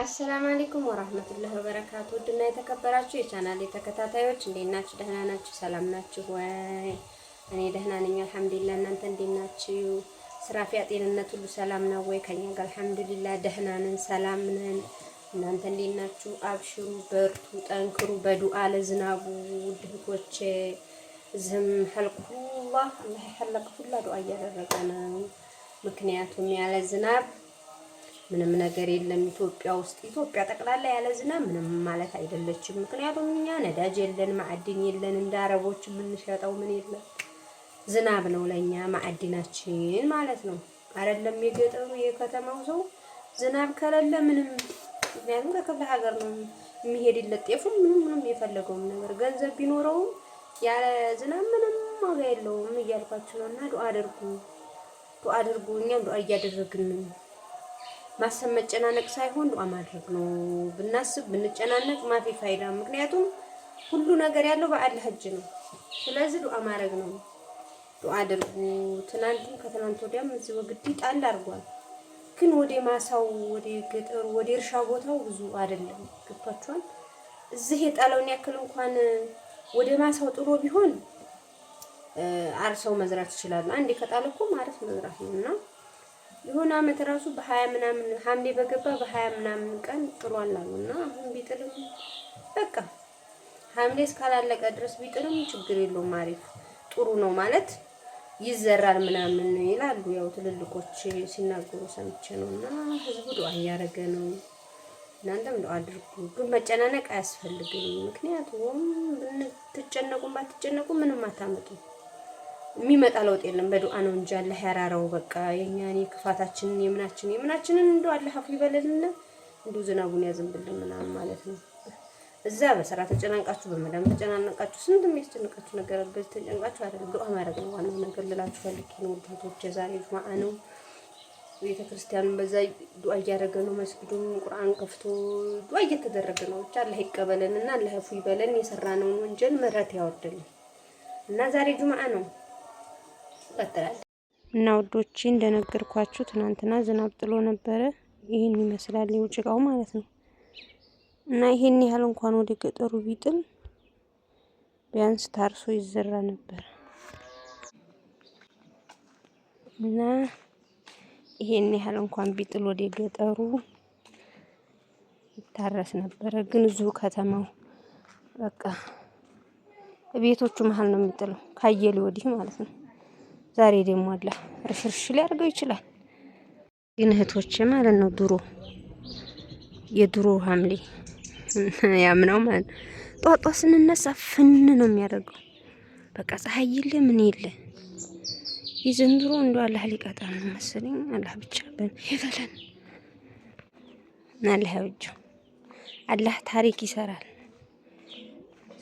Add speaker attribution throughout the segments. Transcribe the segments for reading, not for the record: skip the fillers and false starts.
Speaker 1: አሰላሙ አለይኩም ወራህመቱላሂ ወበረካቱ። ውድና የተከበራችሁ የቻናሌ ተከታታዮች እንዴት ናችሁ? ደህና ናችሁ? ሰላም ናችሁ ወይ? እኔ ደህና ነኝ አልሐምዱሊላህ። እናንተ እንዴት ናችሁ? ስራፊያ ጤንነት ሁሉ ሰላም ነው ወይ? ከኛ ጋር አልሐምዱሊላህ ደህና ነን፣ ሰላም ነን። እናንተ እንዴት ናችሁ? አብሽሩ፣ በርቱ፣ ጠንክሩ። በዱዓ ለዝናቡ ውድ እህቶቼ ዝም ሐልቁላህ አላህ ይሐለቁላ ዱዓ እያደረገ ነው። ምክንያቱም ያለ ዝናብ ምንም ነገር የለም። ኢትዮጵያ ጠቅላላ ያለ ዝናብ ምንም ማለት አይደለችም። ምክንያቱም እኛ ነዳጅ የለን፣ ማዕድን የለን፣ እንደ አረቦች የምንሸጠው ምን የለም። ዝናብ ነው ለኛ ማዕድናችን ማለት ነው። አይደለም የገጠሩ የከተማው ሰው ዝናብ ከሌለ ምንም። ምክንያቱም ከክፍለ ሀገር ነው የሚሄድለት ጤፉም ምንም የፈለገውም ነገር ገንዘብ ቢኖረውም ያለ ዝናብ ምንም ዋጋ የለውም እያልኳችሁ ነውና ዱአ አድርጉ። እኛም ዱአ እያደረግን ነው። ማሰብ መጨናነቅ ሳይሆን ዱአ ማድረግ ነው። ብናስብ ብንጨናነቅ ማፊ ፋይዳ። ምክንያቱም ሁሉ ነገር ያለው በአላህ እጅ ነው። ስለዚህ ዱአ ማድረግ ነው። ዱአ አድርጉ። ትናንትም ከትናንት ወዲያም እዚህ ወግዲ ጣል አድርጓል። ግን ወደ ማሳው ወደ ገጠሩ ወደ እርሻ ቦታው ብዙ አይደለም። ገብቷችኋል? እዚህ የጣለውን ያክል እንኳን ወደ ማሳው ጥሎ ቢሆን አርሰው መዝራት ይችላሉ። አንዴ ከጣለ እኮ ማለት መዝራት ነውና የሆነ አመት ራሱ በ20 ምናምን ሐምሌ በገባ በ20 ምናምን ቀን ጥሏል አሉና አሁን ቢጥልም በቃ ሐምሌ እስካላለቀ ድረስ ቢጥልም ችግር የለውም። አሪፍ ጥሩ ነው ማለት ይዘራል ምናምን ይላሉ። ያው ትልልቆች ሲናገሩ ሰምቼ ነውና ህዝቡ ዱአ እያደረገ ነው። እናንተም ዱአ አድርጉ። ግን መጨናነቅ አያስፈልግም። ምክንያቱም ብትጨነቁም ባትጨነቁ ምንም አታመጡ። የሚመጣ ለውጥ የለም። በዱአ ነው እንጂ አላህ ያራራው። በቃ የኛን ክፋታችንን የምናችንን እንደው አላህ አፉ ይበለልና እንደው ዝናቡን ያዘንብልን ምናምን ማለት ነው። እዛ በስራ ተጨናንቃችሁ በመዳም ተጨናንቃችሁ ስንት የሚያስጨንቃችሁ ነገር አለ። በዚህ ተጨናንቃችሁ አይደለም ዱአ ማድረግ ነው ዋናው ነገር ልላችሁ ፈልጌ ነው። ወጣቶች ዛሬ ጁማአ ነው። ቤተክርስቲያኑን በዛ ዱአ እያደረገ ነው። መስጊዱም ቁርአን ከፍቶ ዱአ እየተደረገ ነው። ብቻ አላህ ይቀበለንና አላህ አፉ ይበለን። የሰራነውን ወንጀል ምሕረት ያወርድልን እና ዛሬ ጁማአ ነው። እና ውዶቼ እንደነገርኳችሁ ትናንትና ዝናብ ጥሎ ነበረ። ይሄን ይመስላል የውጭቃው ማለት ነው። እና ይሄን ያህል እንኳን ወደ ገጠሩ ቢጥል ቢያንስ ታርሶ ይዘራ ነበር። እና ይሄን ያህል እንኳን ቢጥል ወደ ገጠሩ ይታረስ ነበረ። ግን እዚሁ ከተማው በቃ ቤቶቹ መሀል ነው የሚጥለው ካየለ ወዲህ ማለት ነው። ዛሬ ደግሞ አለ እርሽርሽ ሊያደርገው ይችላል። ግን እህቶቼ ማለት ነው የድሮ ሐምሌ ያምናው ማለት ጧጧ ስንነሳ ፍን ነው የሚያደርገው። በቃ ፀሐይ የለ ምን የለ። የዘንድሮ እንደው አላህ ሊቀጣን ነው መሰለኝ። አላህ ብቻ ይበለን። አላህ ያውጀው። አላህ ታሪክ ይሰራል።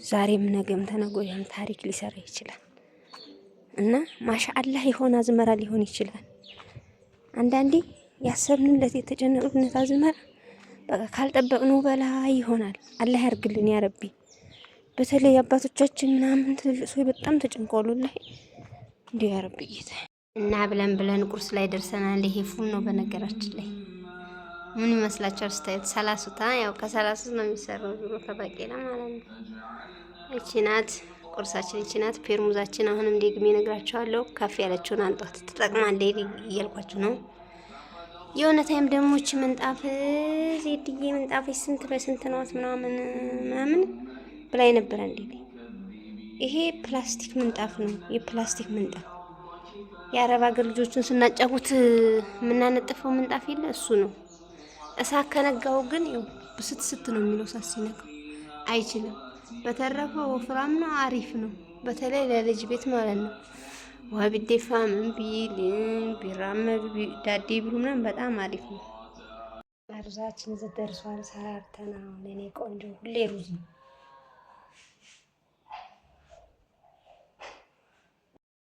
Speaker 1: ዛሬም ነገም ተነገ ወዲያም ታሪክ ሊሰራ ይችላል። እና ማሻአላህ የሆነ አዝመራ ሊሆን ይችላል። አንዳንዴ ያሰብንለት የተጨነቅንለት አዝመራ በቃ ካልጠበቅነው በላይ ይሆናል። አላህ ያርግልን ያ ረቢ። በተለይ አባቶቻችን ምናምን ትልቅ ሰው በጣም ተጨንቀዋል ላይ እንዴ ያ ረቢ ጌታ። እና ብለን ቁርስ ላይ ደርሰናል። ይሄ ፉል ነው በነገራችን ላይ ምን ይመስላችኋል? ስታዩት ሰላሱታ ያው ከሰላሱት ነው የሚሰራው ዙሮ ከባቄላ ማለት ነው። እቺ ናት ቁርሳችን፣ እቺ ናት ፔርሙዛችን። አሁንም ደግሜ እነግራችኋለሁ ከፍ ያለችውን አንጧት ተጠቅማለች እያልኳችሁ ነው። የሆነ ታይም ደግሞ እቺ ምንጣፍ ዜድዬ ምንጣፍ ስንት በስንት ነው ምናምን ብላይ ነበር እንዴ። ይሄ ፕላስቲክ ምንጣፍ ነው፣ የፕላስቲክ ምንጣፍ። የአረብ ሀገር ልጆችን ስናጫውት የምናነጥፈው ምንጣፍ የለ እሱ ነው። እሳት ከነጋው ግን ያው ብስት ነው የሚለው ሳሲነካው አይችልም። በተረፈ ወፍራም ነው፣ አሪፍ ነው። በተለይ ለልጅ ቤት ማለት ነው። ውሃ ቢደፋ ምን ቢል ቢራመድ ዳዴ ቢሉ ምናምን በጣም አሪፍ ነው። ሩዛችን ደርሷል። ሰራርተና ለኔ ቆንጆ ሁሌ ሩዝ ነው።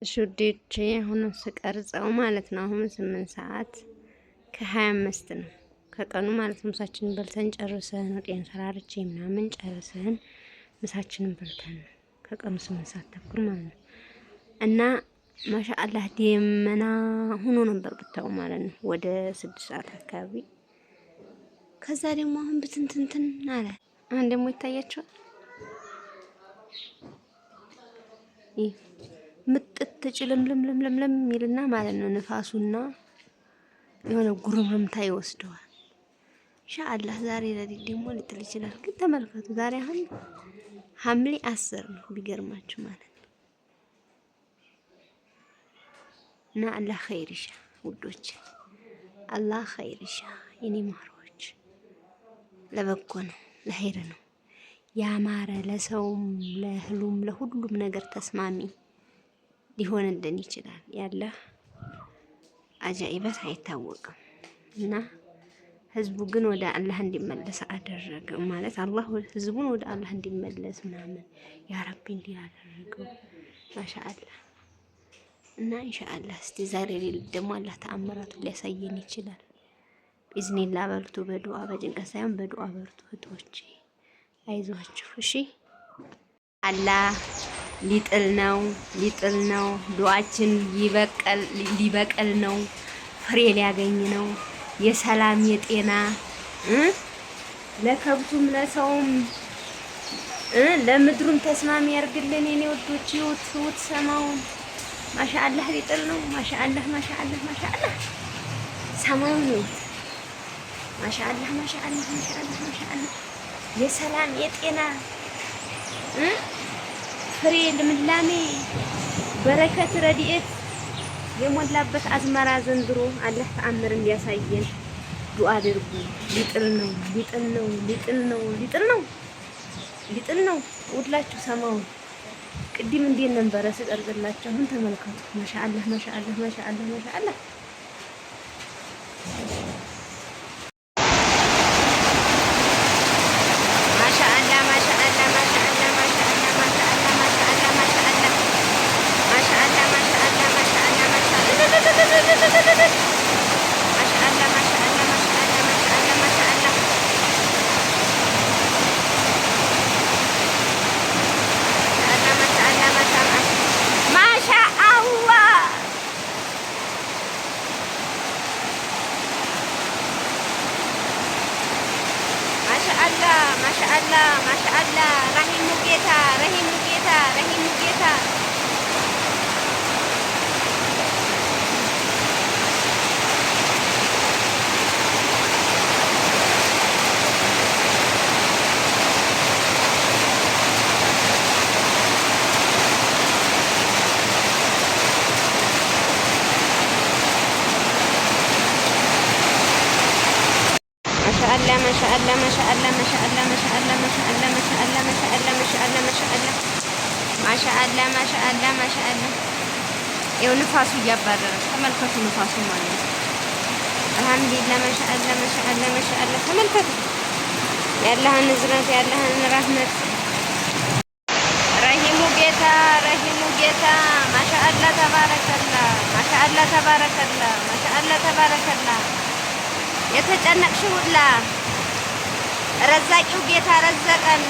Speaker 1: ሹዴቼ አሁን ስቀርጸው ማለት ነው። አሁን 8 ሰዓት ከ25 ነው ከቀኑ ማለት ነው። ምሳችንን በልተን ጨርሰን ወጤን ሰራርቼ ምናምን ጨርሰን ምሳችንን በልተን ከቀኑ 8 ሰዓት ተኩል ማለት ነው። እና ማሻአላህ ደመና ሆኖ ነበር ብታው ማለት ነው። ወደ 6 ሰዓት አካባቢ ከዛ ደግሞ አሁን ብትንትንትን አለ። አሁን ደግሞ ይታያችኋል። ይህ ምጥት ጭልምልምልምልም የሚልና ማለት ነው። ንፋሱና የሆነ ጉርምርምታ ይወስደዋል። ኢንሻአላህ ዛሬ ለሊት ደግሞ ሊጥል ይችላል። ግን ተመልከቱ ዛሬ አሁን ሐምሌ 10 ነው ቢገርማችሁ ማለት ነው። እና አላህ ኸይር ይሻ ውዶች፣ አላህ ኸይር ይሻ የኔ ማሮች። ለበጎ ነው፣ ለኸይር ነው ያማረ፣ ለሰውም ለእህሉም ለሁሉም ነገር ተስማሚ ሊሆንልን ይችላል። ያለ አጃኢበት አይታወቅም። እና ህዝቡ ግን ወደ አላህ እንዲመለስ አደረገ ማለት አላህ ህዝቡን ወደ አላህ እንዲመለስ ምናምን ያ ረቢ እንዲህ አደረገው። ማሻአላህ። እና ኢንሻአላህ እስቲ ዛሬ ሌሊት ደግሞ አላህ ተአምራቱን ሊያሳየን ይችላል። ቢዝኒላህ በርቱ። በዱዓ በጭንቀት ሳይሆን በዱዓ በርቱ እህቶቼ፣ አይዟችሁ እሺ። አላህ ሊጥል ነው። ዱዓችን ሊበቀል ነው። ፍሬ ሊያገኝ ነው። የሰላም የጤና ለከብቱም ለሰውም ለምድሩም ተስማሚ ያርግልን። የኔ ወዶች ይውት ሰማውን ማሻአላህ ሊጥል ነው። ማሻአላህ ሰማውን ይውት ማሻአላህ የሰላም የጤና ፍሬ ልምላሜ በረከት ረድኤት የሞላበት አዝመራ ዘንድሮ አላህ ተአምር እንዲያሳየን ዱአ አድርጉ። ሊጥል ነው ውላችሁ ሰማውን ቅድም እንዴት ነበረ ስቀርጽላችሁ? አሁን ተመልከቱ። ማሻአላህ ማሻአላህ ረሂሙ ጌታ ማሻአላህ። ይኸው ንፋሱ እያባረረ ተመልከቱ። ንፋሱ ማለት ነው። አልሐምዱሊላህ ማሻአላህ ተመልከቱ። ያለህን እዝነት ያለህን ረህመት ረሂሙ ጌታ ማሻአላህ ተባረከላ። የተጨነቅሽ ሁላ ረዛቂው ጌታ ረዘቀን።